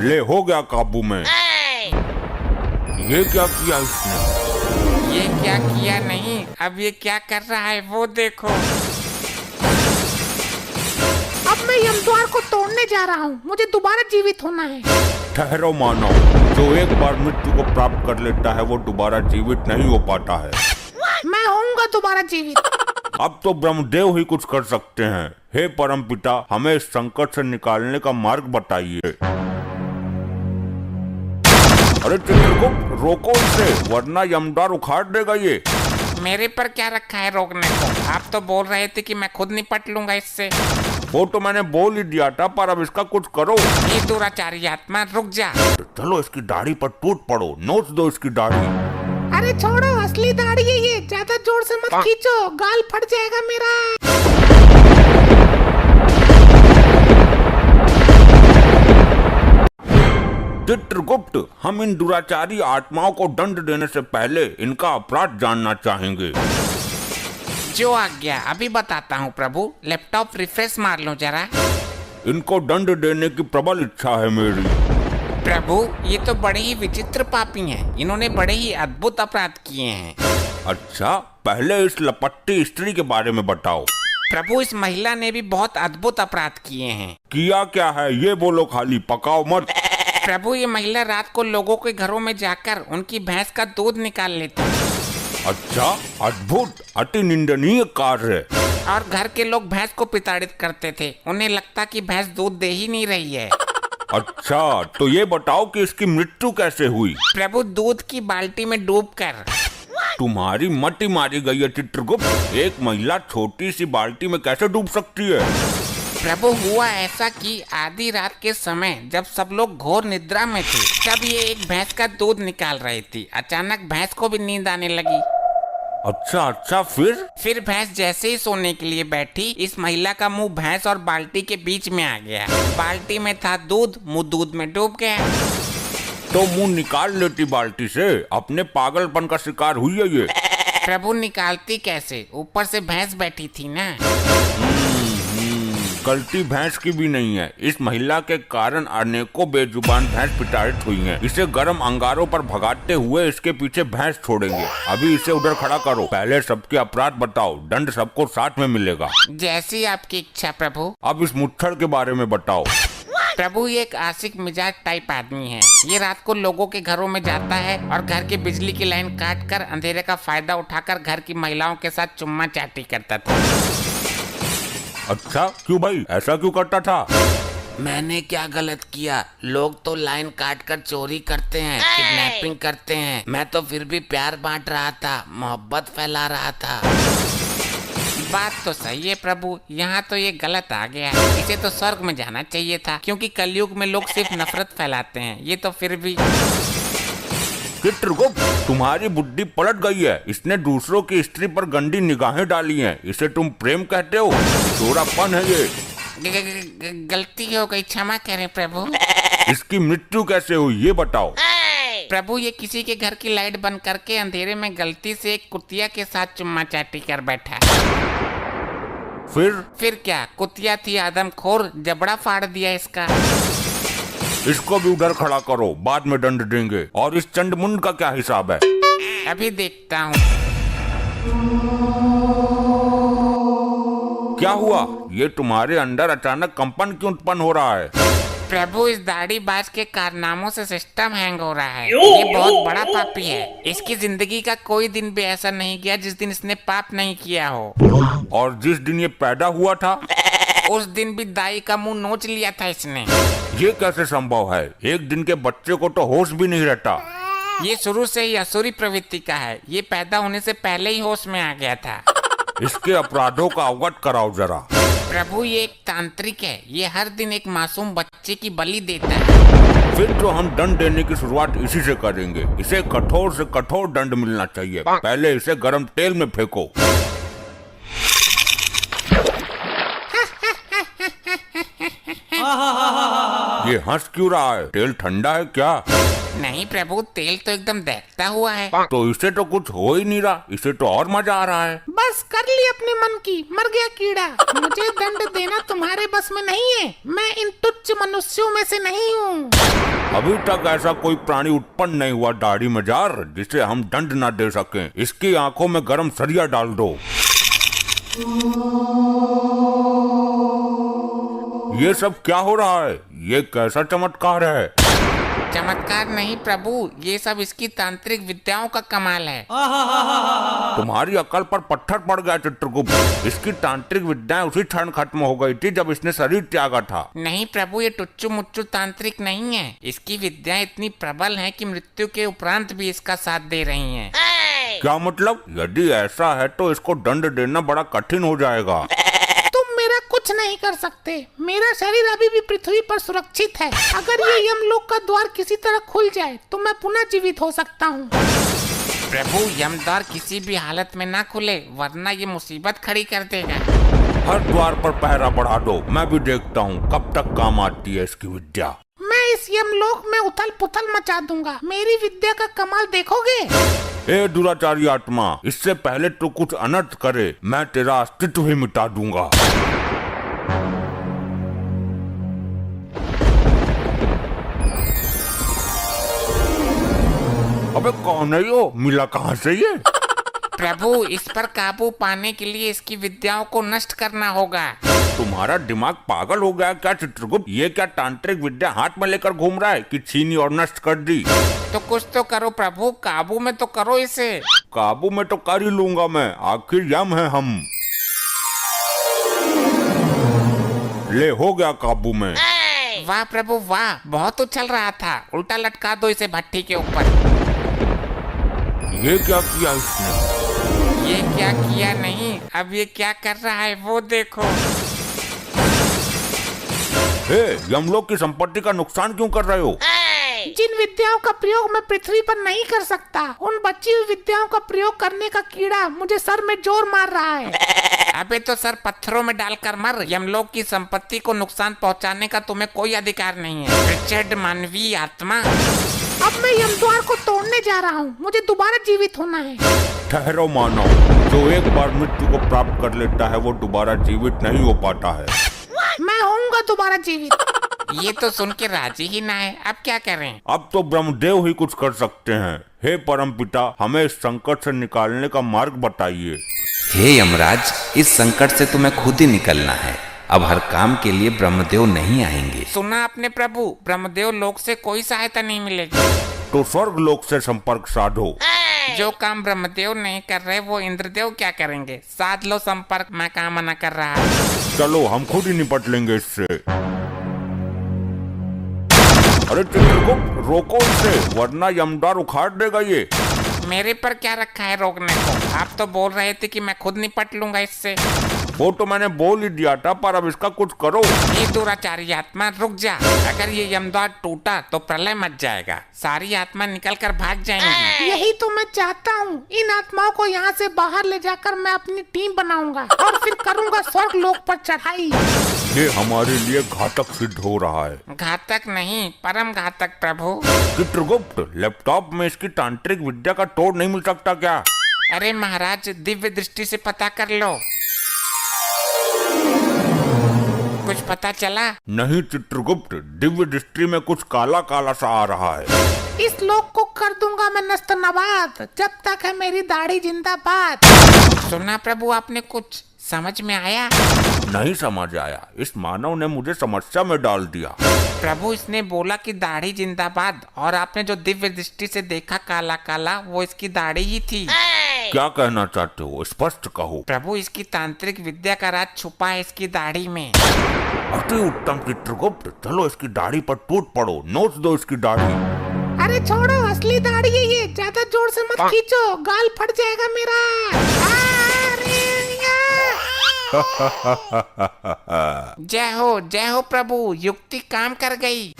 ले हो गया काबू में। ये क्या किया इसने? ये क्या किया नहीं, अब ये क्या कर रहा है वो देखो। अब मैं यमद्वार को तोड़ने जा रहा हूँ, मुझे दोबारा जीवित होना है। ठहरो मानव, जो एक बार मृत्यु को प्राप्त कर लेता है वो दोबारा जीवित नहीं हो पाता है। मैं होऊंगा दोबारा जीवित। अब तो ब्रह्मदेव ही कुछ कर सकते हैं। हे परमपिता, हमें इस संकट से निकालने का मार्ग बताइए। अरे चित्रगुप्त, रोको इसे, वरना यमद्वार उखाड़ देगा ये। मेरे पर क्या रखा है रोकने को? आप तो बोल रहे थे कि मैं खुद निपट लूंगा इससे। वो तो मैंने बोल ही दिया था, पर अब इसका कुछ करो। ये दुराचारी आत्मा, रुक जा। चलो इसकी दाढ़ी पर टूट पड़ो, नोच दो इसकी दाढ़ी। अरे छोड़ो, असली दाढ़ी है ये, ज्यादा जोर से मत खींचो, गाल फट जाएगा मेरा। चित्रगुप्त, हम इन दुराचारी आत्माओं को दंड देने से पहले इनका अपराध जानना चाहेंगे। जो आज्ञा, अभी बताता हूँ प्रभु। लैपटॉप रिफ्रेश मार लो जरा। इनको दंड देने की प्रबल इच्छा है मेरी। प्रभु, ये तो बड़े ही विचित्र पापी हैं। इन्होंने बड़े ही अद्भुत अपराध किए हैं। अच्छा, पहले इस लपट्टी स्त्री के बारे में बताओ। प्रभु, इस महिला ने भी बहुत अद्भुत अपराध किए हैं। किया क्या है ये बोलो, खाली पकाओ मत। प्रभु, ये महिला रात को लोगों के घरों में जाकर उनकी भैंस का दूध निकाल लेती है। अच्छा, अद्भुत, अति निंदनीय कार्य। और घर के लोग भैंस को प्रताड़ित करते थे। उन्हें लगता कि भैंस दूध दे ही नहीं रही है। अच्छा, तो ये बताओ कि इसकी मृत्यु कैसे हुई? प्रभु, दूध की बाल्टी में डूबकर। तुम्हारी मति मारी गई है चित्रगुप्त। एक महिला छोटी सी बाल्टी में कैसे डूब सकती है? प्रभु, हुआ ऐसा कि आधी रात के समय जब सब लोग घोर निद्रा में थे, तब ये एक भैंस का दूध निकाल रही थी। अचानक भैंस को भी नींद आने लगी। अच्छा, फिर भैंस जैसे ही सोने के लिए बैठी, इस महिला का मुंह भैंस और बाल्टी के बीच में आ गया। बाल्टी में था दूध, मुंह दूध में डूब गया। तो मुंह निकाल लेती बाल्टी से, अपने पागलपन का शिकार हुई है ये। प्रभु, निकालती कैसे? ऊपर से भैंस बैठी थी ना। गलती भैंस की भी नहीं है। इस महिला के कारण अनेकों बेजुबान भैंस प्रताड़ित हुई हैं। इसे गर्म अंगारों पर भगाते हुए इसके पीछे भैंस छोड़ेंगे। अभी इसे उधर खड़ा करो। पहले सबके अपराध बताओ, दंड सबको साथ में मिलेगा। जैसी आपकी इच्छा प्रभु। अब इस मुच्छर के बारे में बताओ। प्रभु, ये एक आशिक मिजाज टाइप आदमी है। ये रात को लोगों के घरों में जाता है और घर के बिजली की लाइन काट कर अंधेरे का फायदा उठाकर घर की महिलाओं के साथ चुम्मा चाटी करता था। अच्छा, क्यों भाई, ऐसा क्यों करता था? मैंने क्या गलत किया? लोग तो लाइन काट कर चोरी करते हैं, किडनैपिंग करते हैं। मैं तो फिर भी प्यार बांट रहा था, मोहब्बत फैला रहा था। बात तो सही है प्रभु, यहाँ तो ये गलत आ गया। इसे तो स्वर्ग में जाना चाहिए था, क्योंकि कलयुग में लोग सिर्फ नफरत फैलाते हैं। ये तो फिर भी। चित्रगुप्त, तुम्हारी बुद्धि पलट गई है। इसने दूसरों की स्त्री पर गंदी निगाहें डाली हैं। इसे तुम प्रेम कहते हो? चोरापन है ये। गलती हो गई, क्षमा करें प्रभु। इसकी मृत्यु कैसे हुई ये बताओ। प्रभु, ये किसी के घर की लाइट बंद करके अंधेरे में गलती से एक कुतिया के साथ चुम्मा चाटी कर बैठा। फिर क्या? कुतिया थी आदमखोर, जबड़ा फाड़ दिया इसका। इसको भी उधर खड़ा करो, बाद में दंड देंगे। और इस चंडमुंड का क्या हिसाब है? अभी देखता हूँ। क्या हुआ? ये तुम्हारे अंदर अचानक कंपन क्यों उत्पन्न हो रहा है? प्रभु, इस दाढ़ी बाज के कारनामों से सिस्टम हैंग हो रहा है। ये बहुत बड़ा पापी है। इसकी जिंदगी का कोई दिन भी ऐसा नहीं गया जिस दिन इसने पाप नहीं किया हो। और जिस दिन ये पैदा हुआ था, उस दिन भी दाई का मुंह नोच लिया था इसने। ये कैसे संभव है? एक दिन के बच्चे को तो होश भी नहीं रहता। ये शुरू से ही असुरी प्रवृत्ति का है। ये पैदा होने से पहले ही होश में आ गया था। इसके अपराधों का अवगत कराओ जरा। प्रभु, ये एक तांत्रिक है। ये हर दिन एक मासूम बच्चे की बलि देता है। फिर तो हम दंड देने की शुरुआत इसी से करेंगे। इसे कठोर से कठोर दंड मिलना चाहिए। पहले इसे गर्म तेल में फेंको। ये हंस क्यों रहा है? तेल ठंडा है क्या? नहीं प्रभु, तेल तो एकदम दहकता हुआ है। तो इसे तो कुछ हो ही नहीं रहा। इसे तो और मजा आ रहा है। बस कर ली अपने मन की, मर गया कीड़ा। मुझे दंड देना तुम्हारे बस में नहीं है। मैं इन तुच्छ मनुष्यों में से नहीं हूँ। अभी तक ऐसा कोई प्राणी उत्पन्न नहीं हुआ दाढ़ी मजार जिसे हम दंड ना दे सकें। इसकी आंखों में गरम सरिया डाल दो। ये सब क्या हो रहा है? ये कैसा चमत्कार है? चमत्कार नहीं प्रभु, ये सब इसकी तांत्रिक विद्याओं का कमाल है। तुम्हारी अकल पर पत्थर पड़ गया चित्रगुप्त। इसकी तांत्रिक विद्याएं उसी क्षण खत्म हो गई थी जब इसने शरीर त्यागा था। नहीं प्रभु, ये टुच्चू मुच्चू तांत्रिक नहीं है। इसकी विद्याएं इतनी प्रबल हैं कि मृत्यु के उपरांत भी इसका साथ दे रही हैं। क्या मतलब? यदि ऐसा है तो इसको दंड देना बड़ा कठिन हो जाएगा। तुम मेरा कुछ नहीं कर सकते। मेरा शरीर अभी भी पृथ्वी पर सुरक्षित है। अगर ये यमलोक का द्वार किसी तरह खुल जाए तो मैं पुनः जीवित हो सकता हूँ। प्रभु, यमद्वार किसी भी हालत में ना खुले, वरना ये मुसीबत खड़ी कर देगा। हर द्वार पर पहरा बढ़ा दो। मैं भी देखता हूँ कब तक काम आती है इसकी विद्या। मैं इस यमलोक में उथल पुथल मचा दूंगा। मेरी विद्या का कमाल देखोगे? ए दुराचारी आत्मा, इससे पहले तो कुछ अनर्थ करे, मैं तेरा अस्तित्व ही मिटा दूंगा। अबे कौन है यो? मिला कहाँ से ये? प्रभु, इस पर काबू पाने के लिए इसकी विद्याओं को नष्ट करना होगा। तुम्हारा दिमाग पागल हो गया क्या चित्रगुप्त? ये क्या तांत्रिक विद्या हाथ में लेकर घूम रहा है कि छीनी और नष्ट कर दी? तो कुछ तो करो प्रभु, काबू में तो करो इसे। काबू में तो कर ही लूंगा मैं, आखिर यम है हम। ले हो गया काबू में। वाह प्रभु वाह, बहुत उछल रहा था। उल्टा लटका दो इसे भट्टी के ऊपर। ये क्या किया इसने? ये क्या किया नहीं, अब ये क्या कर रहा है वो देखो। हे, यमलोक की संपत्ति का नुकसान क्यों कर रहे हो? जिन विद्याओं का प्रयोग मैं पृथ्वी पर नहीं कर सकता, उन बची हुई विद्याओं का प्रयोग करने का कीड़ा मुझे सर में जोर मार रहा है। अबे तो सर पत्थरों में डालकर मर। यमलोक की संपत्ति को नुकसान पहुंचाने का तुम्हें कोई अधिकार नहीं है, रिचर्ड मानवीय आत्मा। अब मैं यमद्वार को तोड़ने जा रहा हूँ। मुझे दोबारा जीवित होना है। ठहरो मानव, जो एक बार मृत्यु को प्राप्त कर लेता है वो दोबारा जीवित नहीं हो पाता है। मैं होऊंगा दोबारा जीवित। ये तो सुन के राजी ही ना है, अब क्या करें? अब तो ब्रह्मदेव ही कुछ कर सकते हैं। हे परमपिता, हमें इस संकट से निकालने का मार्ग बताइए। हे यमराज, इस संकट से तुम्हें खुद ही निकलना है। अब हर काम के लिए ब्रह्मदेव नहीं आएंगे। सुना आपने प्रभु, ब्रह्मदेव लोक से कोई सहायता नहीं मिलेगी। तो स्वर्ग लोक से संपर्क साधो। जो काम ब्रह्मदेव नहीं कर रहे वो इंद्रदेव क्या करेंगे? साध लो संपर्क, मैं काम मना कर रहा। चलो हम खुद ही निपट लेंगे इससे। अरे चित्रगुप्त, रोको इसे, वरना यमद्वार उखाड़ देगा ये। मेरे पर क्या रखा है रोकने को? आप तो बोल रहे थे कि मैं खुद निपट लूंगा इससे। वो तो मैंने बोल ही दिया था, पर अब इसका कुछ करो। ये दुराचारी आत्मा रुक जा। अगर ये यमद्वार टूटा तो प्रलय मच जाएगा, सारी आत्मा निकल कर भाग जाएंगी। यही तो मैं चाहता हूँ। इन आत्माओं को यहाँ से बाहर ले जाकर मैं अपनी टीम बनाऊंगा और फिर करूंगा स्वर्ग लोक पर चढ़ाई। ये हमारे लिए घातक सिद्ध हो रहा है। घातक नहीं, परम घातक प्रभु। चित्रगुप्त, लैपटॉप में इसकी तांत्रिक विद्या का तोड़ नहीं मिल सकता क्या? अरे महाराज, दिव्य दृष्टि से पता कर लो। कुछ पता चला? नहीं चित्रगुप्त, दिव्य दृष्टि में कुछ काला काला सा आ रहा है। इस लोक को कर दूंगा मैं नस्त नबाद, जब तक है मेरी दाढ़ी जिंदाबाद। सुना प्रभु, आपने कुछ समझ में आया? नहीं समझ आया। इस मानव ने मुझे समस्या में डाल दिया। प्रभु, इसने बोला कि दाढ़ी जिंदाबाद, और आपने जो दिव्य दृष्टि से देखा काला काला, वो इसकी दाढ़ी ही थी। क्या कहना चाहते हो? स्पष्ट कहो। प्रभु, इसकी तांत्रिक विद्या का राज छुपा है इसकी दाढ़ी में। अति उत्तम चित्रगुप्त, चलो इसकी दाढ़ी पर टूट पड़ो, नोच दो इसकी दाढ़ी। अरे छोड़ो, असली दाढ़ी है ये। ज्यादा जोर से मत खींचो, गाल फट जाएगा मेरा। जय हो प्रभु, युक्ति काम कर गई।